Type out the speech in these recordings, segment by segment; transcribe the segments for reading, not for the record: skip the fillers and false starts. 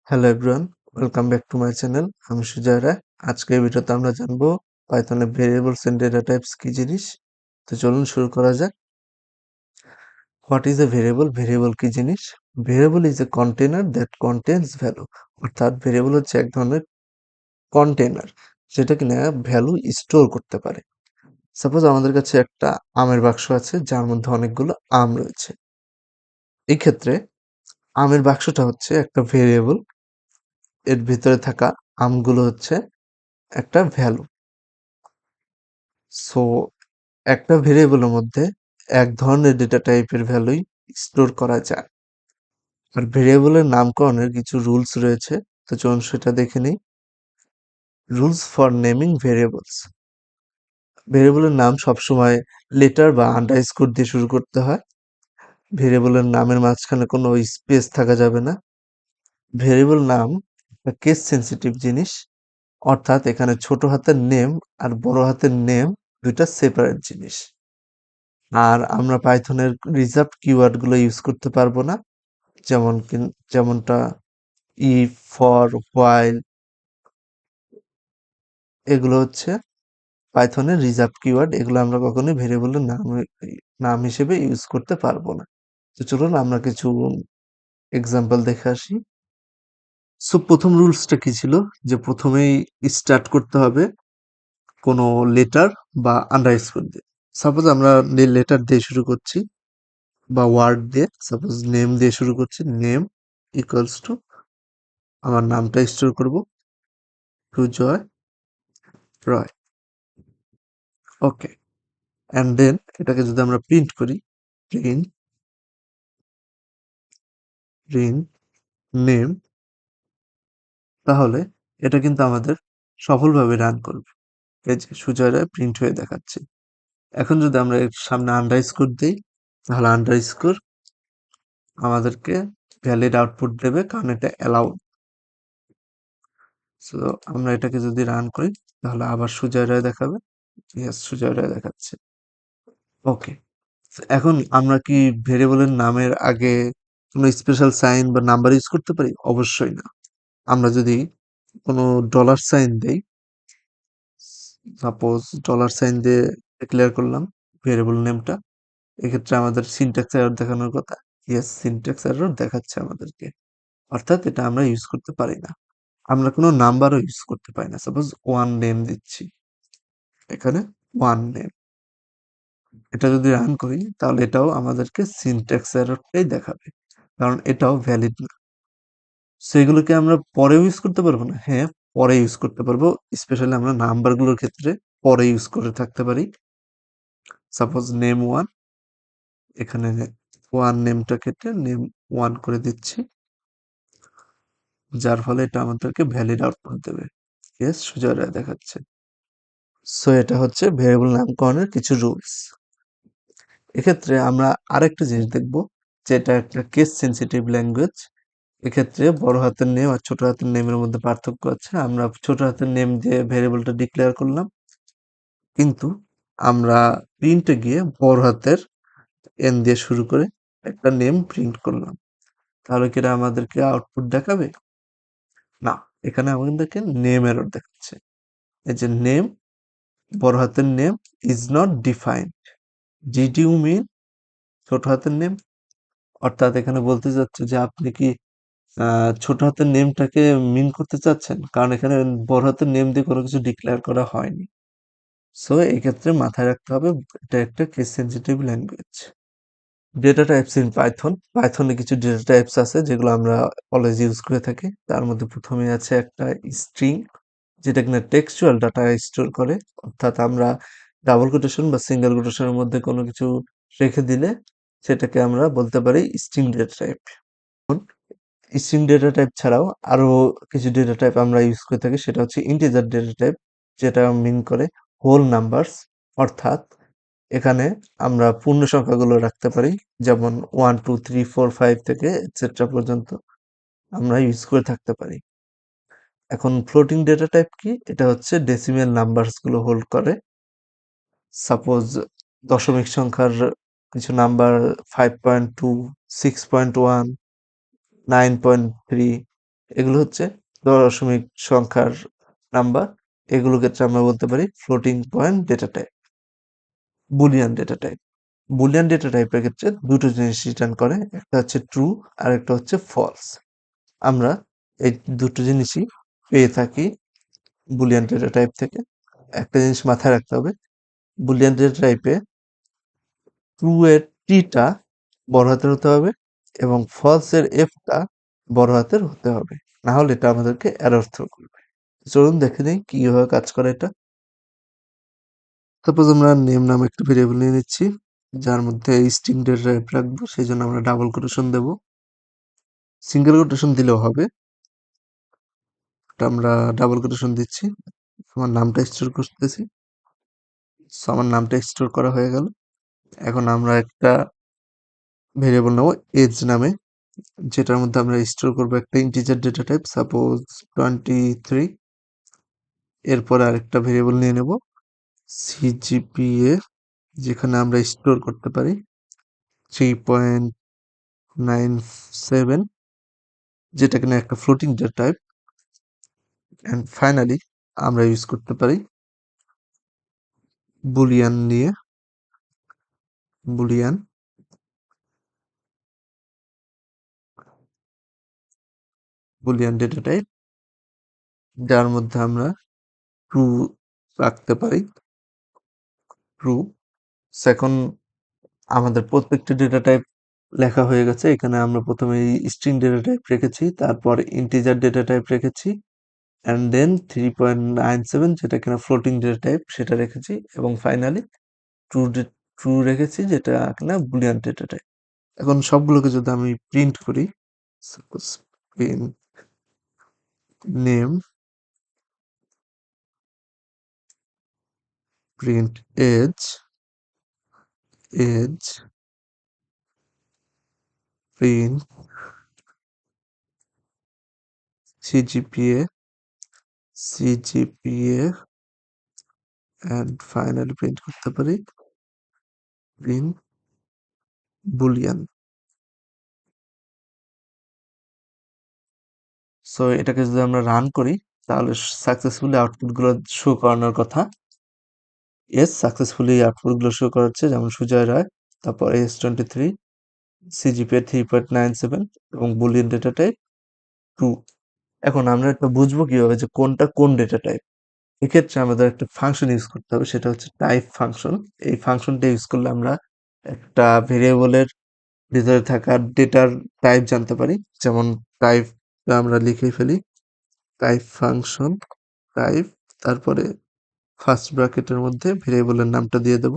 Hello everyone, welcome back to my channel. আমি সুজয় রায়। আজকের ভিডিওতে আমরা জানবো পাইথনে ভেরিয়েবলস এন্ড ডেটা টাইপস কি জিনিস। তো চলুন শুরু করা যাক। What is a variable? Variable কি জিনিস? Variable is a container that contains value. অর্থাৎ ভেরিয়েবল হচ্ছে এক ধরনের কন্টেনার যেটা কিনা ভ্যালু স্টোর করতে পারে। সাপোজ আমাদের কাছে একটা আমের বাক্স আছে যার মধ্যে অনেকগুলো আম রয়েছে। এই ক্ষেত্রে আমের বাক্সটা হচ্ছে একটা ভেরিয়েবল, এর ভিতরে থাকা আমগুলো হচ্ছে একটা ভ্যালু। সো একটা ভেরিয়েবলের মধ্যে এক ধরনের ডেটা টাইপের ভ্যালুই স্টোর করা যায়। আর ভেরিয়েবলের নামকরণের কিছু রুলস রয়েছে, তো চলুন সেটা দেখে নিই। Rules for naming variables. ভেরিয়েবলের নাম সবসময় লেটার বা আন্ডারস্কোর দিয়ে শুরু করতে হয়। ভেরিয়েবলের নামের মাঝখানে কোনো স্পেস থাকা যাবে না। ভেরিয়েবল নাম একটা কেস সেন্সিটিভ জিনিস, অর্থাৎ এখানে ছোট হাতের নেম আর বড় হাতের নেম দুইটা সেপারেট জিনিস। আর আমরা পাইথনের রিজার্ভড কিওয়ার্ড গুলো ইউজ করতে পারবো না, যেমনটা ইফ, ফর, হোয়াইল, এগুলো হচ্ছে পাইথনের রিজার্ভড কিওয়ার্ড। এগুলো আমরা কখনোই ভেরিয়েবলের নাম হিসেবে ইউজ করতে পারবো না। তো চলুন আমরা কিছু এক্সাম্পল দেখে আসি। সো প্রথম রুলসটা কি ছিল, যে প্রথমেই স্টার্ট করতে হবে কোনো লেটার বা আন্ডারস্কোর দিয়ে। সাপোজ আমরা লেটার দিয়ে শুরু করছি বা ওয়ার্ড দিয়ে, সাপোজ নেম দিয়ে শুরু করছি। নেম ইকুয়ালস টু আমার নামটা স্টোর করব, সুজয় রয়। ওকে, অ্যান্ড দেন এটাকে যদি আমরা প্রিন্ট করি, প্রিন্ট প্রিন্ট নেম, তাহলে এটা কিন্তু আমাদের সফলভাবে রান করবে। এই যে সুজয় রায় প্রিন্ট হয়ে দেখাচ্ছে। এখন যদি আমরা এর সামনে আন্ডারস্কোর দিই, তাহলে আন্ডারস্কোর আমাদেরকে ভ্যালিড আউটপুট দেবে, কারণ এটা অ্যালাউড। সো আমরা এটাকে যদি রান করি, তাহলে আবার সুজয় রায় দেখাবে। ইয়েস, সুজয় রায় দেখাচ্ছে। ওকে, এখন আমরা কি ভেরিয়েবলের নামের আগে কোনো স্পেশাল সাইন বা নাম্বার ইউজ করতে পারি? অবশ্যই না। আমরা যদি কোনো ডলার সাইন দেই, সাপোজ ডলার সাইন দিয়ে ডিক্লেয়ার করলাম ভেরিয়েবল নেমটা, এক্ষেত্রে আমাদের সিনট্যাক্স এরর দেখানোর কথা। ইয়েস, সিনট্যাক্স এরর দেখাচ্ছে আমাদেরকে, অর্থাৎ এটা আমরা ইউজ করতে পারি না। আমরা কোনো নাম্বারও ইউজ করতে পারি না। সাপোজ ওয়ান নেম দিচ্ছি, এখানে ওয়ান নেম, এটা যদি রান করি, তাহলে এটাও আমাদেরকে সিনট্যাক্স এররটাই দেখাবে, কারণ এটাও ভ্যালিড না। সো এগুলোকে আমরা পরেও ইউজ করতে পারবো না? হ্যাঁ, পরে ইউজ করতে পারবো। স্পেশালি আমরা নাম্বারগুলোর ক্ষেত্রে পরে ইউজ করে থাকতে পারি। সাপোজ নেম ওয়ান, এখানে ওয়ান নেমটা কেটে নেম ওয়ান করে দিচ্ছি, যার ফলে এটা আমাদেরকে ভ্যালিড আউটপুট দেবে। ইয়েস, সুজয় রায় দেখাচ্ছে। সো এটা হচ্ছে ভেরিয়েবল নামকরণের কিছু রুলস। এক্ষেত্রে আমরা আরেকটা জিনিস দেখব, যেটা একটা কেস সেনসিটিভ ল্যাঙ্গুয়েজ। এক্ষেত্রে বড় হাতের নেম আর ছোট হাতের নেমের মধ্যে পার্থক্য আছে। আমরা ছোট হাতের নেম দিয়ে ভেরিয়েবলটা ডিক্লেয়ার করলাম, কিন্তু আমরা প্রিন্টে গিয়ে বড় হাতের এন দিয়ে শুরু করে একটা নেম প্রিন্ট করলাম, তাহলে কি এটা আমাদেরকে আউটপুট দেখাবে? না, এখানে আমাদেরকে নেম এরর দেখাচ্ছে। এই যে নেম, বড় হাতের name is not defined. Did you mean ছোট হাতের নেম? অর্থাৎ এখানে বলতে চাচ্ছে যে আপনি কি ছোট হাতের নেমটাকে মিন করতে চাচ্ছেন, কারণ এখানে বড় হাতের নেম দিয়ে কোনো কিছু ডিক্লেয়ার করা হয়নি। সো এই ক্ষেত্রে মাথায় রাখতে হবে, এটা একটা case sensitive language. Data types in Python. পাইথনে কিছু ডেটা টাইপস আছে যেগুলো আমরা অলওয়েজ ইউজ করে থাকি। তার মধ্যে প্রথমে আছে একটা স্ট্রিং, যেটা কিনা টেক্সচুয়াল ডাটা স্টোর করে। অর্থাৎ আমরা ডাবল কোটেশন বা সিঙ্গেল কোটেশনের মধ্যে কোনো কিছু রেখে দিলে সেটাকে আমরা বলতে পারি string data type. String data type ছাড়াও আরো কিছু ডেটা টাইপ আমরা ইউজ করে থাকি, সেটা হচ্ছে ইন্টিজার ডেটা টাইপ, যেটা মিন করে হোল নাম্বারস। অর্থাৎ এখানে আমরা পূর্ণ সংখ্যাগুলো রাখতে পারি, যেমন 1 2 3 4 5 থেকে এটসেট্রা পর্যন্ত আমরা ইউজ করে থাকতে পারি। এখন ফ্লোটিং ডেটা টাইপ কি? এটা হচ্ছে ডেসিমেল নাম্বারস গুলো হোল্ড করে। সাপোজ দশমিক সংখ্যার কিছু নাম্বার 5.2, 6.1, 9.3, এগুলো হচ্ছে দশমিক সংখ্যার নাম্বার। এগুলোর ক্ষেত্রে আমরা বলতে পারি floating point data type, Boolean data type. Boolean data টাইপের ক্ষেত্রে দুটো জিনিস রিটার্ন করে, একটা হচ্ছে ট্রু আর একটা হচ্ছে ফলস। আমরা এই দুটো জিনিসই পেয়ে থাকি বুলিয়ান ডেটা টাইপ থেকে। একটা জিনিস মাথায় রাখতে হবে, বুলিয়ান ডেটা টাইপে ট্রু এর টি-টা বড় হাতের হতে হবে এবং ফলস এর এফ-টা বড় হাতের হতে হবে, না হলে এটা আমাদেরকে এরর থ্রো করবে। চলুন দেখে নিই কিভাবে কাজ করে এটা। সাপোজ আমরা নেম নামে একটা ভেরিয়েবল নিয়ে নিচ্ছি, যার মধ্যে স্ট্রিং ডেটা টাইপ রাখবো, সেই জন্য আমরা ডাবল কোটেশন দেবো। সিঙ্গেল কোটেশন দিলেও হবে, আমরা ডাবল কোটেশন দিচ্ছি। আমার নামটা স্টোর করতেছি, আমার নামটা স্টোর করা হয়ে গেল। এখন আমরা একটা ভেরিয়েবল নেবো এজ নামে, যেটার মধ্যে আমরা স্টোর করবো একটা ইন্টিজার ডেটা টাইপ, সাপোজ 23। এরপর আরেকটা ভেরিয়েবল নিয়ে নেব সিজিপিএ, যেখানে আমরা স্টোর করতে পারি 3.97, যেটা কিনা একটা floating data type. And finally আমরা ইউজ করতে পারি বুলিয়ান নিয়ে, বুলিয়ান বুলিয়ান ডেটা টাইপ, যার মধ্যে আমরা ট্রু রাখতে পারি, ট্রু। এখন আমাদের প্রত্যেকটা ডেটা টাইপ লেখা হয়ে গেছে। এখানে আমরা প্রথমে স্ট্রিং ডেটা টাইপ রেখেছি, তারপর ইন্টিজার ডেটা টাইপ রেখেছি, অ্যান্ড দেন 3.97 যেটা কিনা ফ্লোটিং ডেটা টাইপ সেটা রেখেছি, এবং ফাইনালি ট্রু ট্রু রেখেছি যেটা কিনা বুলিয়ান ডেটা টাইপ। এখন সবগুলোকে যদি আমি প্রিন্ট করি, suppose print name, print age, age, print CGPA, CGPA, and finally print করতে পারি প্রিন্ট বুলিয়ান। সো এটাকে যদি আমরা রান করি, তাহলে সাকসেসফুলি আউটপুটগুলো শো করানোর কথা। এস সাকসেসফুলি আউটপুটগুলো শো করাচ্ছে, যেমন সুজয় রায়, তারপর AS23, সিজিপিএ 3.97 এবং বুলিয়ান ডেটা টাইপ ট্রু। এখন আমরা এটা বুঝবো কিভাবে যে কোনটা কোন ডেটা টাইপ। এক্ষেত্রে আমাদের একটা ফাংশন ইউজ করতে হবে, সেটা হচ্ছে টাইপ ফাংশন। এই ফাংশনটা ইউজ করলে আমরা একটা ভেরিয়েবলের ভিতরে থাকা ডেটার টাইপ জানতে পারি। যেমন টাইপ আমরা লিখে ফেলি, টাইপ ফাংশন, টাইপ, তারপরে ফার্স্ট ব্র্যাকেটের মধ্যে ভেরিয়েবলের নামটা দিয়ে দেব।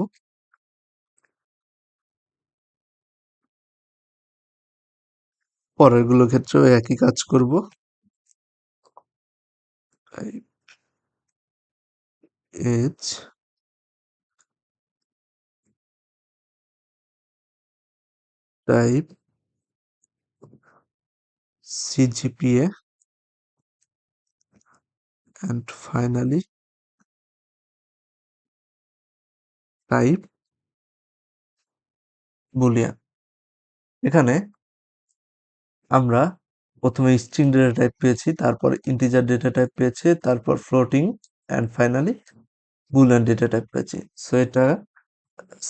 পরেরগুলোর ক্ষেত্রেও একই কাজ করব। Type age, type CGPA, and finally type boolean. এখানে আমরা প্রথমে স্ট্রিং ডেটা টাইপ পেয়েছি, তারপর ইন্টিজার ডেটা টাইপ পেয়েছি, তারপর floating, and finally Boolean data type পেয়েছি। সো এটা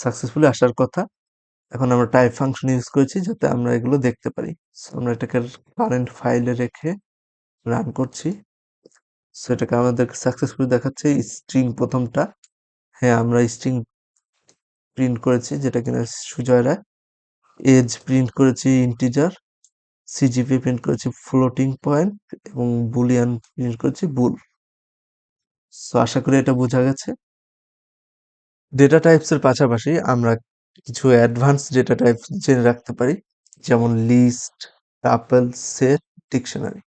সাকসেসফুলি আসার কথা। এখন আমরা টাইপ ফাংশন ইউজ করেছি যাতে আমরা এগুলো দেখতে পারি। সো আমরা এটাকে কারেন্ট ফাইলে রেখে রান করছি। সো এটাকে আমাদের সাকসেসফুলি দেখাচ্ছে স্ট্রিং প্রথমটা। হ্যাঁ, আমরা স্ট্রিং প্রিন্ট করেছি, যেটা কিনা সুজয় রায়। এজ প্রিন্ট করেছি ইন্টিজার, সিজিপি প্রিন্ট করেছি ফ্লোটিং পয়েন্ট, এবং বুলিয়ান প্রিন্ট করেছি বুল। সো আশা করি এটা বোঝা গেছে। ডেটা টাইপস এর পাশাপাশি আমরা কিছু অ্যাডভান্স ডেটা টাইপ জেনে রাখতে পারি, যেমন লিস্ট, টাপল, সেট, ডিকশনারি।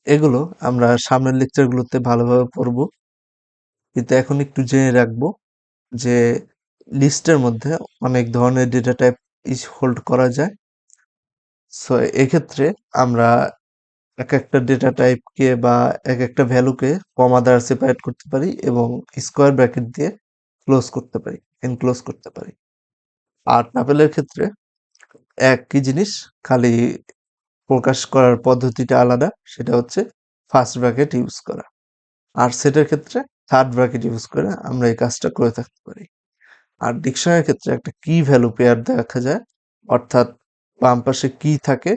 এগুলো আমরা সামনের লেকচারগুলোতে ভালোভাবে পড়বো, কিন্তু এখন একটু জেনে রাখবো যে লিস্টের মধ্যে অনেক ধরনের ডেটা টাইপ হোল্ড করা যায়। সো এক্ষেত্রে আমরা এক একটা ডেটা টাইপকে বা এক একটা ভ্যালুকে কমা দ্বারা সেপারেট করতে পারি এবং স্কোয়ার ব্র্যাকেট দিয়ে ক্লোজ করতে পারি, এনক্লোজ করতে পারি। আর টাপেলের ক্ষেত্রে একই জিনিস, খালি প্রকাশ করার পদ্ধতিটা আলাদা, সেটা হচ্ছে ফার্স্ট ব্র্যাকেট ইউজ করা। আর সেটার ক্ষেত্রে থার্ড ব্র্যাকেট ইউজ করে আমরা এই কাজটা করে থাকতে পারি। আর ডিকশনারির ক্ষেত্রে একটা কি ভ্যালু পেয়ার দেখা যায়, অর্থাৎ বাম পাশে কি থাকে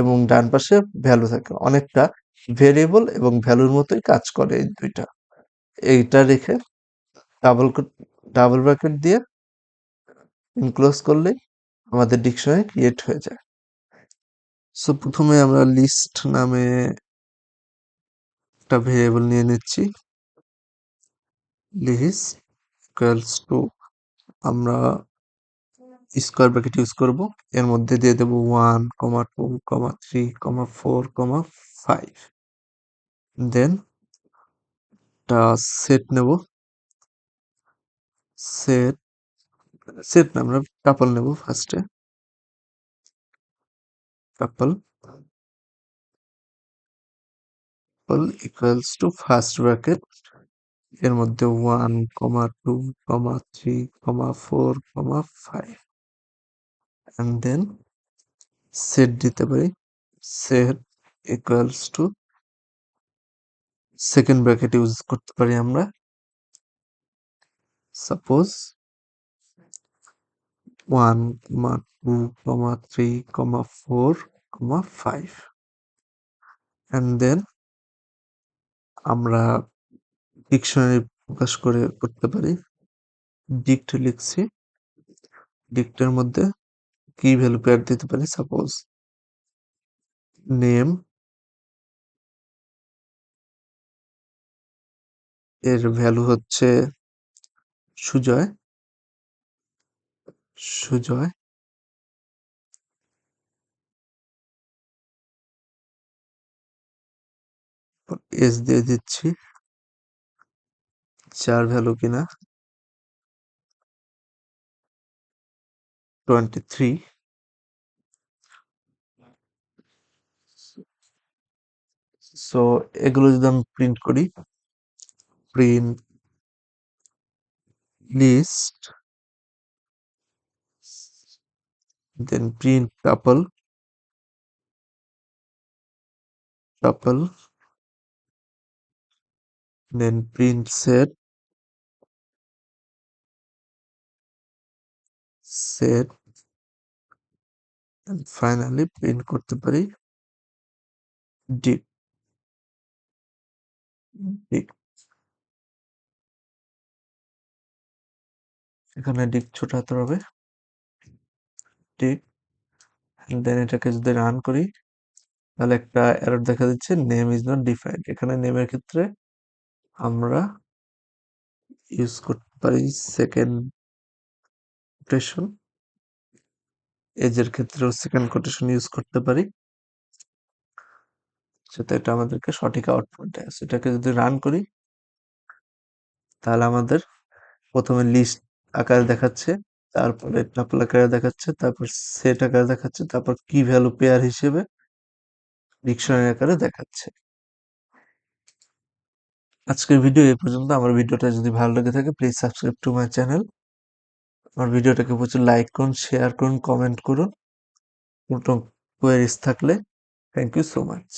এবং ডান পাশে ভ্যালু থাকে। অনেকটা ভেরিয়েবল এবং ভ্যালুর মতোই কাজ করে এই দুইটা। এইটা রেখে ডাবল ডাবল ব্র্যাকেট দিয়ে ইনক্লোজ করলেই আমাদের ডিকশনারি ক্রিয়েট হয়ে যায়। সো প্রথমে আমরা লিস্ট নামে একটা ভেরিয়েবল নিয়ে নিচ্ছি। লিস্ট ইকুয়ালস টু, আমরা স্কোয়ার ব্র্যাকেট ইউজ করব, এর মধ্যে দিয়ে দেব 1, 2, 3, 4, 5। দেন একটা সেট নেব, সেট সেট না, আমরা টাপল নেব ফার্স্টে। Tuple equals to first bracket, এর মধ্যে 1, 2, 3, 4, 5, and then সেট দিতে পারি। Set equals to second bracket use করতে পারি আমরা। সাপোজ 1, 2, 3, 4, 5, and then আমরা ডিকশনারি প্রকাশ করতে পারি। ডিক্ট লিখছি, ডিক্টের মধ্যে কি ভ্যালু পেয়ার দিতে পারি। সাপোজ নেম, এর ভ্যালু হচ্ছে সুজয়, সুজয়। এস দিয়ে দিচ্ছি, চার ভ্যালু কিনা 23। সো এগুলো যদি আমি প্রিন্ট করি, print list, then print tuple, then print set, and finally print করতে পারি ডিক। এখানে ডিক ছোট হাতের হবে, ডিক। দেন এটাকে যদি রান করি, তাহলে একটা এরর দেখা দিচ্ছে, নেম ইজ নট ডিফাইন্ড। এখানে নেমের ক্ষেত্রে আমরা ইউজ করতে পারি সেকেন্ড কোটেশন, এজের ক্ষেত্রেও সেকেন্ড কোটেশন ইউজ করতে পারি, সেটা এটা আমাদেরকে সঠিক আউটপুট দেয়। সেটাকে যদি রান করি, তাহলে আমাদের প্রথমে লিস্ট আকারে দেখাচ্ছে, তারপরে টাপল আকারে দেখাচ্ছে, তারপর সেট আকারে দেখাচ্ছে, তারপর কি ভ্যালু পেয়ার হিসেবে ডিকশনারি আকারে দেখাচ্ছে। আজকের ভিডিও এই পর্যন্ত। আমার ভিডিওটা যদি ভালো লেগে থাকে, please subscribe to my channel. আমার ভিডিওটাকে প্রচুর লাইক করুন, শেয়ার করুন, কমেন্ট করুন। কোনো কোয়েরিজ থাকলে, থ্যাংক ইউ সো মাচ।